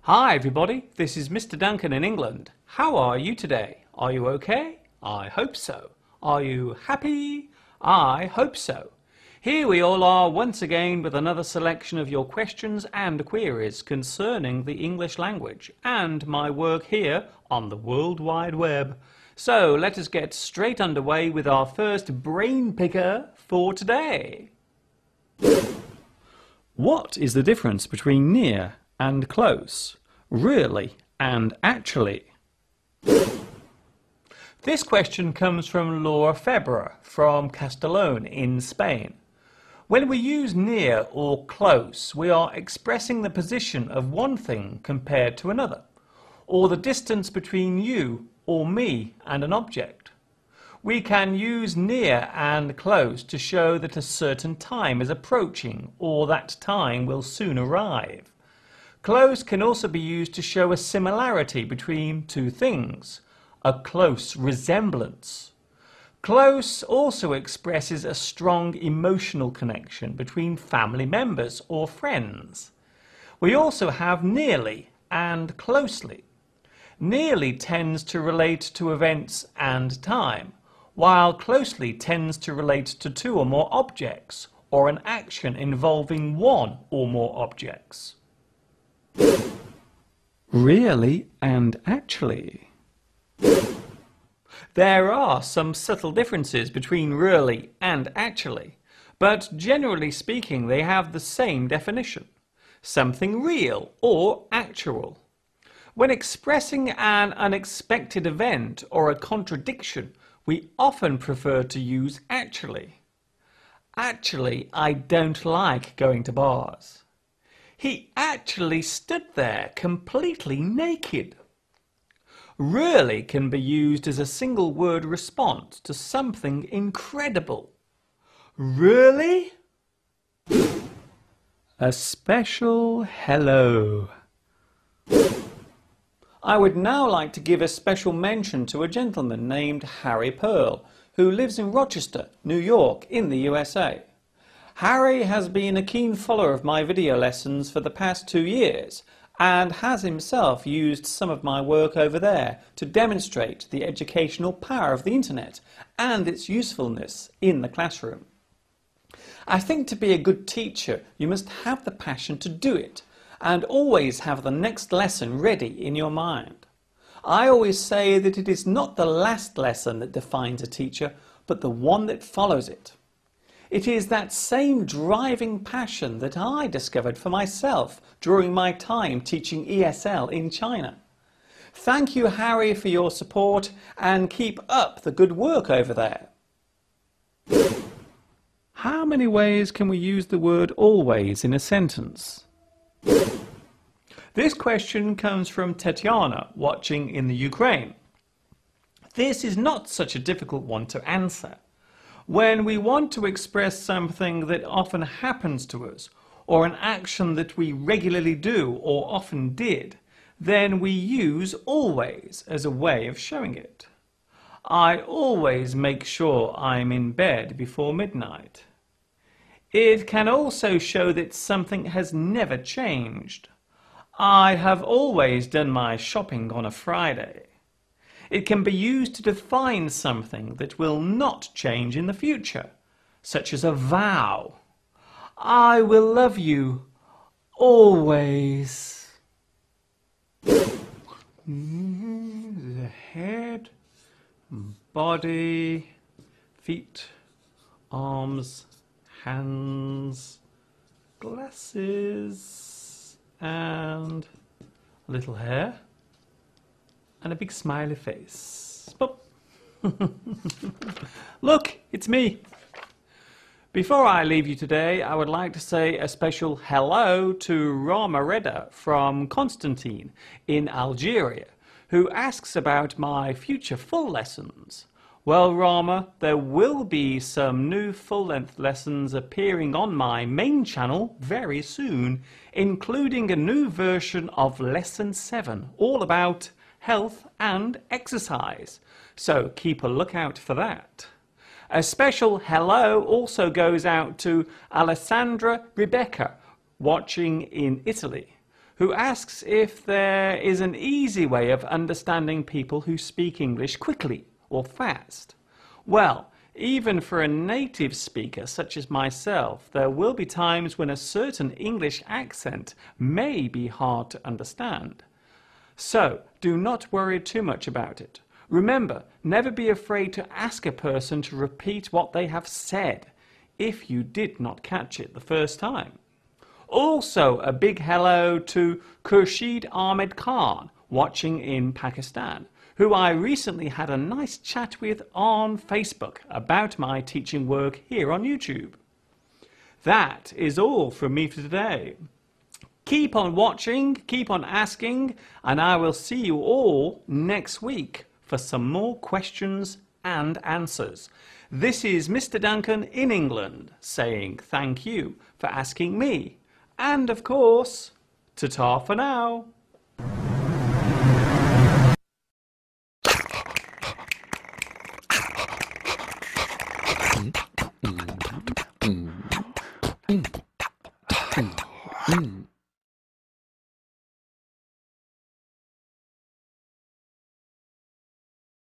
Hi everybody, this is Mr Duncan in England. How are you today? Are you okay? I hope so. Are you happy? I hope so. Here we all are once again with another selection of your questions and queries concerning the English language and my work here on the World Wide Web. So let us get straight underway with our first brain picker for today. What is the difference between near and close, really and actually? This question comes from Laura Febra from Castellón in Spain. When we use near or close, we are expressing the position of one thing compared to another, or the distance between you or me and an object. We can use near and close to show that a certain time is approaching or that time will soon arrive. Close can also be used to show a similarity between two things, a close resemblance. Close also expresses a strong emotional connection between family members or friends. We also have nearly and closely. Nearly tends to relate to events and time, while closely tends to relate to two or more objects or an action involving one or more objects. Really and actually. There are some subtle differences between really and actually, but generally speaking they have the same definition. Something real or actual. When expressing an unexpected event or a contradiction, we often prefer to use actually. Actually, I don't like going to bars. He actually stood there completely naked. Really can be used as a single word response to something incredible. Really? A special hello. I would now like to give a special mention to a gentleman named Harry Pearl, who lives in Rochester, New York, in the USA. Harry has been a keen follower of my video lessons for the past 2 years and has himself used some of my work over there to demonstrate the educational power of the internet and its usefulness in the classroom. I think to be a good teacher you must have the passion to do it and always have the next lesson ready in your mind. I always say that it is not the last lesson that defines a teacher, but the one that follows it. It is that same driving passion that I discovered for myself during my time teaching ESL in China. Thank you, Harry, for your support and keep up the good work over there. How many ways can we use the word always in a sentence? This question comes from Tatiana, watching in the Ukraine. This is not such a difficult one to answer. When we want to express something that often happens to us, or an action that we regularly do or often did, then we use always as a way of showing it. I always make sure I'm in bed before midnight. It can also show that something has never changed. I have always done my shopping on a Friday. It can be used to define something that will not change in the future, such as a vow. I will love you always. The head, body, feet, arms, hands, glasses, and a little hair. And a big smiley face. Boop. Look, it's me. Before I leave you today, I would like to say a special hello to Rama Reda from Constantine in Algeria, who asks about my future full lessons. Well, Rama, there will be some new full-length lessons appearing on my main channel very soon, including a new version of Lesson 7, all about health and exercise. So keep a lookout for that. A special hello also goes out to Alessandra Rebecca, watching in Italy, who asks if there is an easy way of understanding people who speak English quickly or fast. Well, even for a native speaker such as myself, there will be times when a certain English accent may be hard to understand. So, do not worry too much about it. Remember, never be afraid to ask a person to repeat what they have said if you did not catch it the first time. Also, a big hello to Khurshid Ahmed Khan, watching in Pakistan, who I recently had a nice chat with on Facebook about my teaching work here on YouTube. That is all from me for today. Keep on watching, keep on asking, and I will see you all next week for some more questions and answers. This is Mr. Duncan in England saying thank you for asking me. And of course, ta-ta for now.